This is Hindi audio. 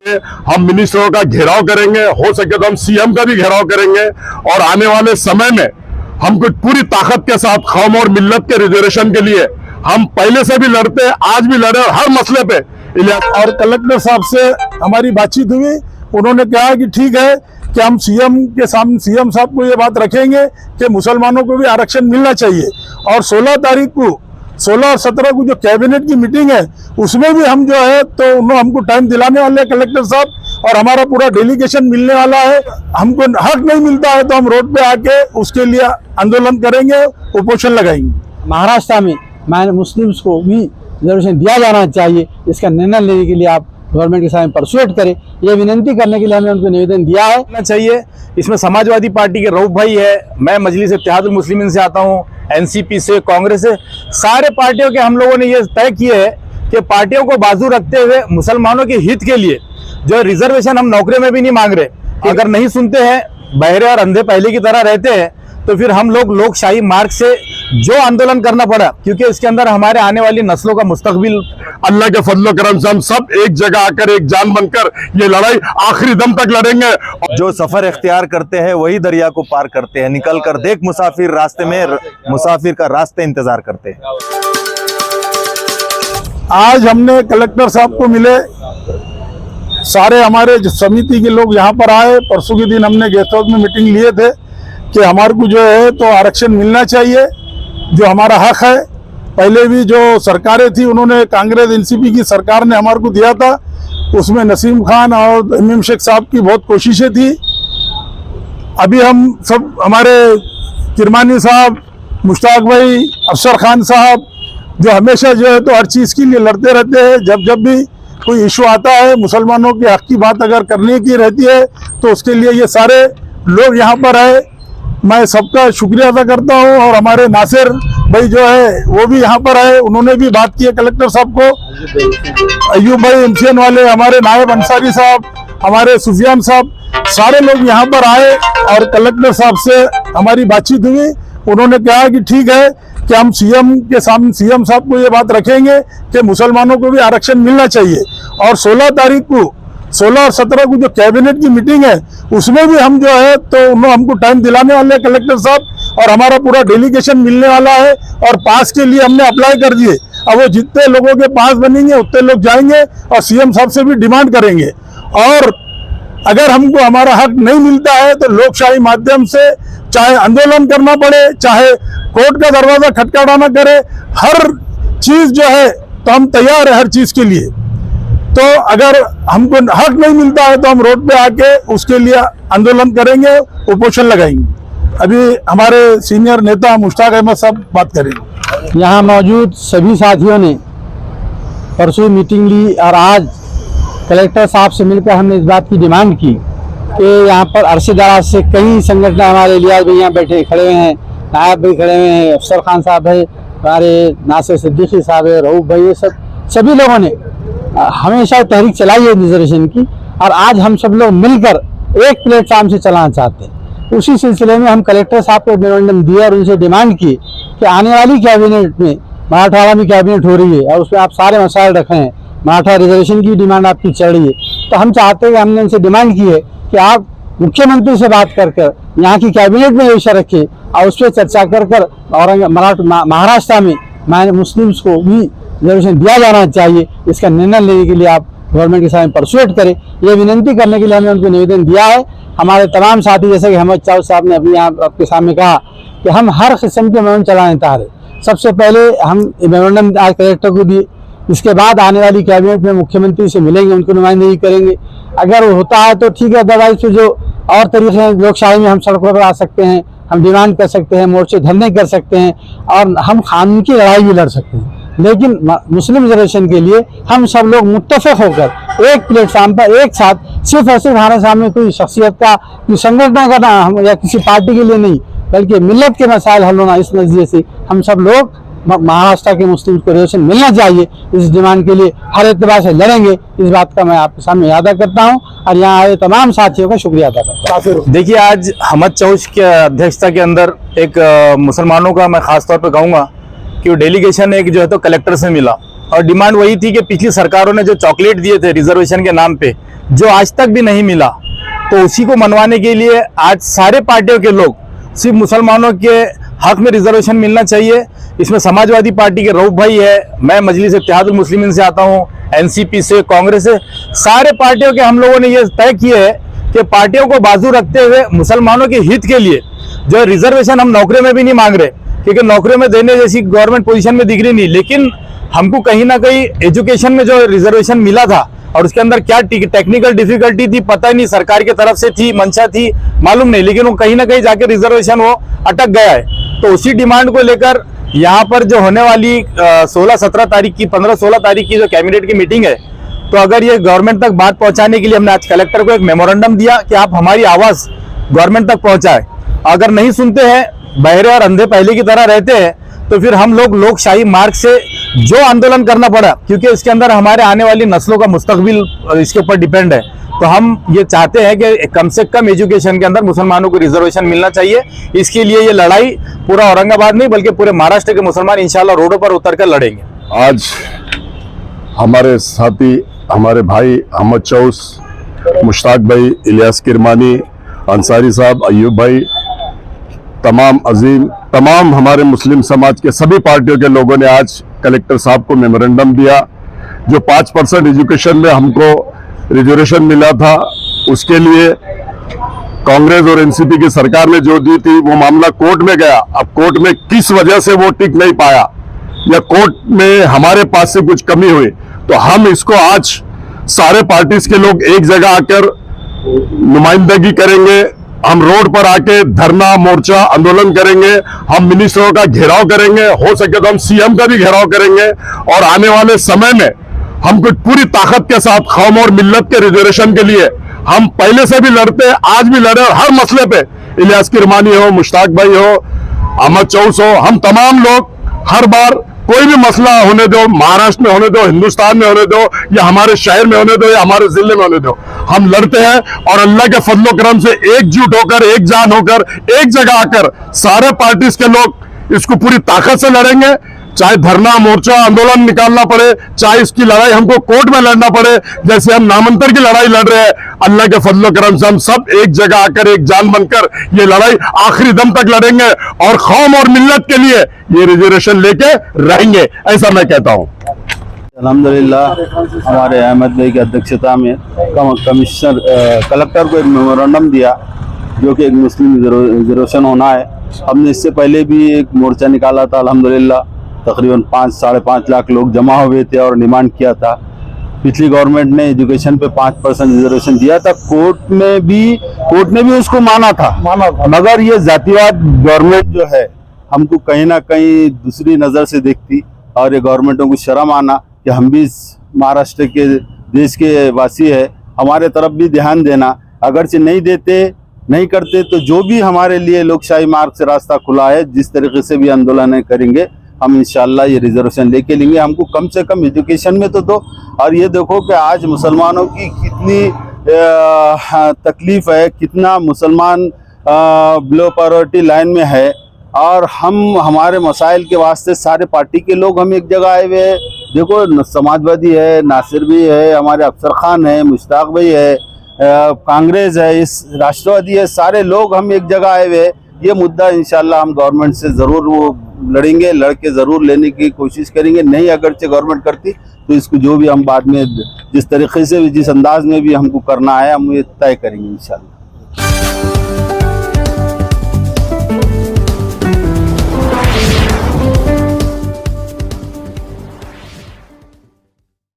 हम मिनिस्टरों का घेराव करेंगे, हो सके तो हम सीएम का भी घेराव करेंगे और आने वाले समय में हम कुछ पूरी ताकत के साथ कौम और मिल्लत के रिजर्वेशन के लिए हम पहले से भी लड़ते, आज भी लड़े और हर मसले पे। और कलेक्टर साहब से हमारी बातचीत हुई, उन्होंने कहा कि ठीक है कि हम सीएम के सामने सीएम साहब को ये बात रखेंगे कि मुसलमानों को भी आरक्षण मिलना चाहिए। और 16 तारीख को 16 और 17 को जो कैबिनेट की मीटिंग है उसमें भी हम जो है तो उन्होंने हमको टाइम दिलाने वाले हैं कलेक्टर साहब, और हमारा पूरा डेलीगेशन मिलने वाला है। हमको हक नहीं मिलता है तो हम रोड पे आके उसके लिए आंदोलन करेंगे, उपोषण लगाएंगे। महाराष्ट्र में माइनर मुस्लिम्स को भी रिजर्वेशन दिया जाना चाहिए, इसका निर्णय लेने के लिए आप गवर्नमेंट के सामने परसुएट करें, ये विनती करने के लिए हमने उनको निवेदन दिया है। चाहिए इसमें समाजवादी पार्टी के रऊफ भाई है, मैं मजलिस इत्तेहादुल मुस्लिमीन से आता हूँ, एनसीपी से, कांग्रेस से, सारे पार्टियों के हम लोगों ने ये तय किए है कि पार्टियों को बाजू रखते हुए मुसलमानों के हित के लिए जो रिजर्वेशन हम नौकरी में भी नहीं मांग रहे। अगर नहीं सुनते हैं, बहरे और अंधे पहले की तरह रहते हैं, तो फिर हम लोग लोकशाही मार्ग से जो आंदोलन करना पड़ा, क्योंकि इसके अंदर हमारे आने वाली नस्लों का मुस्तकबिल। अल्लाह के फजलो करम से हम सब एक जगह आकर एक जान बनकर ये लड़ाई आखिरी दम तक लड़ेंगे। जो सफर इख्तियार करते हैं वही दरिया को पार करते हैं, निकल कर देख मुसाफिर रास्ते में, मुसाफिर का रास्ते इंतजार करते हैं। आज हमने कलेक्टर साहब को मिले, सारे हमारे समिति के लोग यहाँ पर आए। परसों के दिन हमने गेस्ट हाउस में मीटिंग लिए थे कि हमारे को जो है तो आरक्षण मिलना चाहिए, जो हमारा हक है। पहले भी जो सरकारें थी उन्होंने, कांग्रेस एनसीपी की सरकार ने हमारे को दिया था, उसमें नसीम खान और इमाम शेख साहब की बहुत कोशिशें थी। अभी हम सब, हमारे किरमानी साहब, मुश्ताक भाई, अफसर खान साहब, जो हमेशा जो है तो हर चीज़ के लिए लड़ते रहते हैं। जब भी कोई इशू आता है, मुसलमानों के हक की बात अगर करने की रहती है तो उसके लिए ये सारे लोग यहाँ पर आए। मैं सबका शुक्रिया अदा करता हूँ। और हमारे नासिर भाई जो है वो भी यहाँ पर आए, उन्होंने भी बात की है कलेक्टर साहब को। अयूब भाई एमसीएन वाले, हमारे नायब अंसारी साहब, हमारे सुफियान साहब, सारे लोग यहाँ पर आए और कलेक्टर साहब से हमारी बातचीत हुई। उन्होंने कहा कि ठीक है कि हम सीएम के सामने सीएम साहब को ये बात रखेंगे कि मुसलमानों को भी आरक्षण मिलना चाहिए। और 16 तारीख को 16 और 17 को जो कैबिनेट की मीटिंग है उसमें भी हम जो है तो उन्होंने हमको टाइम दिलाने वाले हैं कलेक्टर साहब, और हमारा पूरा डेलीगेशन मिलने वाला है। और पास के लिए हमने अप्लाई कर दिए। अब वो जितने लोगों के पास बनेंगे उतने लोग जाएंगे और सीएम साहब से भी डिमांड करेंगे। और अगर हमको हमारा हक नहीं मिलता है तो लोकशाही माध्यम से चाहे आंदोलन करना पड़े, चाहे कोर्ट का दरवाजा खटखटाना करे, हर चीज जो है तो हम तैयार है हर चीज के लिए। तो अगर हमको हक नहीं मिलता है तो हम रोड पे आके उसके लिए आंदोलन करेंगे, उपोषण लगाएंगे। अभी हमारे सीनियर नेता मुश्ताक अहमद साहब बात करेंगे। यहाँ मौजूद सभी साथियों ने परसों मीटिंग ली और आज कलेक्टर साहब से मिलकर हमने इस बात की डिमांड की कि यहाँ पर अरसे दराज से कई संगठन, हमारे इलियास भाई यहाँ बैठे खड़े हुए हैं, नायब भाई खड़े हुए हैं, अफसर खान साहब है, हमारे नासिर सिद्दीकी साहब है, रऊफ भाई, ये सभी लोगों ने हमेशा तहरीक चलाई है रिजर्वेशन की। और आज हम सब लोग मिलकर एक प्लेटफॉर्म से चलाना चाहते हैं। उसी सिलसिले में हम कलेक्टर साहब को मेमोरेंडम दिया और उनसे डिमांड की कि आने वाली कैबिनेट में, मराठवाड़ा में कैबिनेट हो रही है और उसमें आप सारे मसाइल रखे हैं, मराठा रिजर्वेशन की डिमांड आपकी चल रही है, तो हम चाहते हैं, हमने उनसे डिमांड की है कि आप मुख्यमंत्री से बात कर कर यहाँ की कैबिनेट में ये विषय रखें और उस पर चर्चा कर महाराष्ट्र में माइनर मुस्लिम्स को भी रिजर्वेशन दिया जाना चाहिए, इसका निर्णय लेने के लिए आप गवर्नमेंट के सामने परसुएट करें, ये विनती करने के लिए हमने उनको निवेदन दिया है। हमारे तमाम साथी, जैसे कि अहमद चाउद साहब ने अभी यहाँ आपके सामने कहा कि हम हर किस्म के मेमोरेंडम चलाने तैयार हैं। सबसे पहले हम मेमोरेंडम आज कलेक्टर को दिए, इसके बाद आने वाली कैबिनेट में मुख्यमंत्री से मिलेंगे, उनको नुमाइंदगी करेंगे। अगर होता है तो ठीक है, अदरवाइज फिर जो और तरीके हैं लोकशाही में, हम सड़कों पर आ सकते हैं, हम डिमांड कर सकते हैं, मोर्चे धरने कर सकते हैं और हम कानून की लड़ाई भी लड़ सकते हैं। लेकिन मुस्लिम रिजर्वेशन के लिए हम सब लोग मुत्तफिक होकर एक प्लेटफॉर्म पर एक साथ, सिर्फ और सिर्फ हमारे सामने कोई शख्सियत का, कोई संगठन का नाम या किसी पार्टी के लिए नहीं, बल्कि मिल्लत के मसाइल हल होना, इस नजरिए से हम सब लोग महाराष्ट्र के मुस्लिम को रिजर्वेशन मिलना चाहिए, इस डिमांड के लिए हर एतबार से लड़ेंगे। इस बात का मैं आपके सामने अदा करता हूं और यहाँ आए तमाम साथियों का शुक्रिया अदा करता हूँ। देखिए, आज अहमद चाउद की अध्यक्षता के अंदर एक मुसलमानों का, मैं खास तौर पर कहूँगा कि वो डेलीगेशन एक जो है तो कलेक्टर से मिला और डिमांड वही थी कि पिछली सरकारों ने जो चॉकलेट दिए थे रिजर्वेशन के नाम पे, जो आज तक भी नहीं मिला, तो उसी को मनवाने के लिए आज सारे पार्टियों के लोग सिर्फ मुसलमानों के हक में रिजर्वेशन मिलना चाहिए। इसमें समाजवादी पार्टी के रऊफ भाई है, मैं मजलिस इत्तेहादुल मुस्लिमीन से आता हूँ, एनसीपी से, कांग्रेस से, सारे पार्टियों के हम लोगों ने ये तय किए है कि पार्टियों को बाजू रखते हुए मुसलमानों के हित के लिए जो रिजर्वेशन हम नौकरी में भी नहीं मांग रहे, क्योंकि नौकरी में देने जैसी गवर्नमेंट पोजीशन में दिख रही नहीं, लेकिन हमको कहीं ना कहीं एजुकेशन में जो रिजर्वेशन मिला था और उसके अंदर क्या टेक्निकल डिफिकल्टी थी पता ही नहीं, सरकार की तरफ से थी, मंशा थी, मालूम नहीं, लेकिन वो कहीं ना कहीं जाके रिजर्वेशन वो अटक गया है। तो उसी डिमांड को लेकर यहाँ पर जो होने वाली 16-17 तारीख की 15-16 तारीख की जो कैबिनेट की मीटिंग है, तो अगर ये गवर्नमेंट तक बात पहुंचाने के लिए हमने आज कलेक्टर को एक मेमोरेंडम दिया कि आप हमारी आवाज गवर्नमेंट तक पहुंचाए। अगर नहीं सुनते हैं, बहरे और अंधे पहले की तरह रहते हैं, तो फिर हम लोग लोकशाही मार्ग से जो आंदोलन करना पड़ा, क्योंकि इसके अंदर हमारे आने वाली नस्लों का मुस्तकबिल इसके ऊपर डिपेंड है, तो हम ये चाहते हैं कि कम से कम एजुकेशन के अंदर मुसलमानों को रिजर्वेशन मिलना चाहिए। इसके लिए ये लड़ाई पूरा औरंगाबाद नहीं बल्कि पूरे महाराष्ट्र के मुसलमान इंशाल्लाह रोडों पर उतर कर लड़ेंगे। आज हमारे साथी, हमारे भाई अहमद चौस, मुश्ताक भाई, इलियास किरमानी, अंसारी साहब, अयूब भाई, तमाम हमारे मुस्लिम समाज के सभी पार्टियों के लोगों ने आज कलेक्टर साहब को मेमोरेंडम दिया। जो 5% एजुकेशन में हमको रिजर्वेशन मिला था, उसके लिए कांग्रेस और एनसीपी की सरकार ने जो दी थी वो मामला कोर्ट में गया। अब कोर्ट में किस वजह से वो टिक नहीं पाया या कोर्ट में हमारे पास से कुछ कमी हुई, तो हम इसको आज सारे पार्टीज के लोग एक जगह आकर नुमाइंदगी करेंगे। हम रोड पर आके धरना, मोर्चा, आंदोलन करेंगे। हम मिनिस्टरों का घेराव करेंगे, हो सके तो हम सीएम का भी घेराव करेंगे। और आने वाले समय में हम कुछ पूरी ताकत के साथ कौम और मिल्लत के रिजर्वेशन के लिए हम पहले से भी लड़ते हैं, आज भी लड़े, और हर मसले पे इलियास किरमानी हो, मुश्ताक भाई हो, अहमद चौस हो, हम तमाम लोग हर बार कोई भी मसला होने दो, महाराष्ट्र में होने दो, हिंदुस्तान में होने दो, या हमारे शहर में होने दो, या हमारे जिले में होने दो, हम लड़ते हैं। और अल्लाह के फजलो करम से एकजुट होकर, एक जान होकर, एक जगह आकर सारे पार्टीज के लोग इसको पूरी ताकत से लड़ेंगे। चाहे धरना, मोर्चा, आंदोलन निकालना पड़े, चाहे इसकी लड़ाई हमको कोर्ट में लड़ना पड़े, जैसे हम नामांतर की लड़ाई लड़ रहे हैं, अल्लाह के फजलो करम से हम सब एक जगह आकर, एक जान बनकर ये लड़ाई आखिरी दम तक लड़ेंगे और कौम और मिल्लत के लिए ये रिजर्वेशन लेके रहेंगे, ऐसा मैं कहता हूँ। अल्हम्दुलिल्लाह हमारे अहमद भाई की अध्यक्षता में कमिश्नर कलेक्टर को एक मेमोरेंडम दिया जो कि एक मुस्लिम रिजर्वेशन होना है। हमने इससे पहले भी एक मोर्चा निकाला था, अल्हम्दुलिल्लाह तकरीबन 5-5.5 लाख लोग जमा हुए थे और डिमांड किया था। पिछली गवर्नमेंट ने एजुकेशन पे 5% रिजर्वेशन दिया था, कोर्ट ने भी उसको माना था। मगर ये जातिवाद गवर्नमेंट जो है हमको कहीं ना कहीं दूसरी नज़र से देखती, और ये गवर्नमेंटों को शर्म आना कि हम भी महाराष्ट्र के देश के वासी है, हमारे तरफ भी ध्यान देना। अगरचे नहीं देते, नहीं करते, तो जो भी हमारे लिए लोकशाही मार्ग से रास्ता खुला है, जिस तरीके से भी आंदोलन करेंगे, हम इंशाल्लाह ये रिजर्वेशन लेके लेंगे। हमको कम से कम एजुकेशन में तो दो। और ये देखो कि आज मुसलमानों की कितनी तकलीफ है, कितना मुसलमान बिलो पॉवर्टी लाइन में है, और हम हमारे मसाइल के वास्ते सारे पार्टी के लोग हम एक जगह आए हुए हैं। देखो, समाजवादी है, नासिर भी है, हमारे अफसर खान है, मुश्ताक भाई है, कांग्रेस है, इस राष्ट्रवादी है, सारे लोग हम एक जगह आए हुए हैं। ये मुद्दा इंशाल्लाह हम गवर्नमेंट से ज़रूर वो लड़ेंगे, लड़के ज़रूर लेने की कोशिश करेंगे। नहीं अगरचे गवर्नमेंट करती तो इसको जो भी हम बाद में जिस तरीके से भी, जिस अंदाज में भी हमको करना है, हम ये तय करेंगे इंशाल्लाह।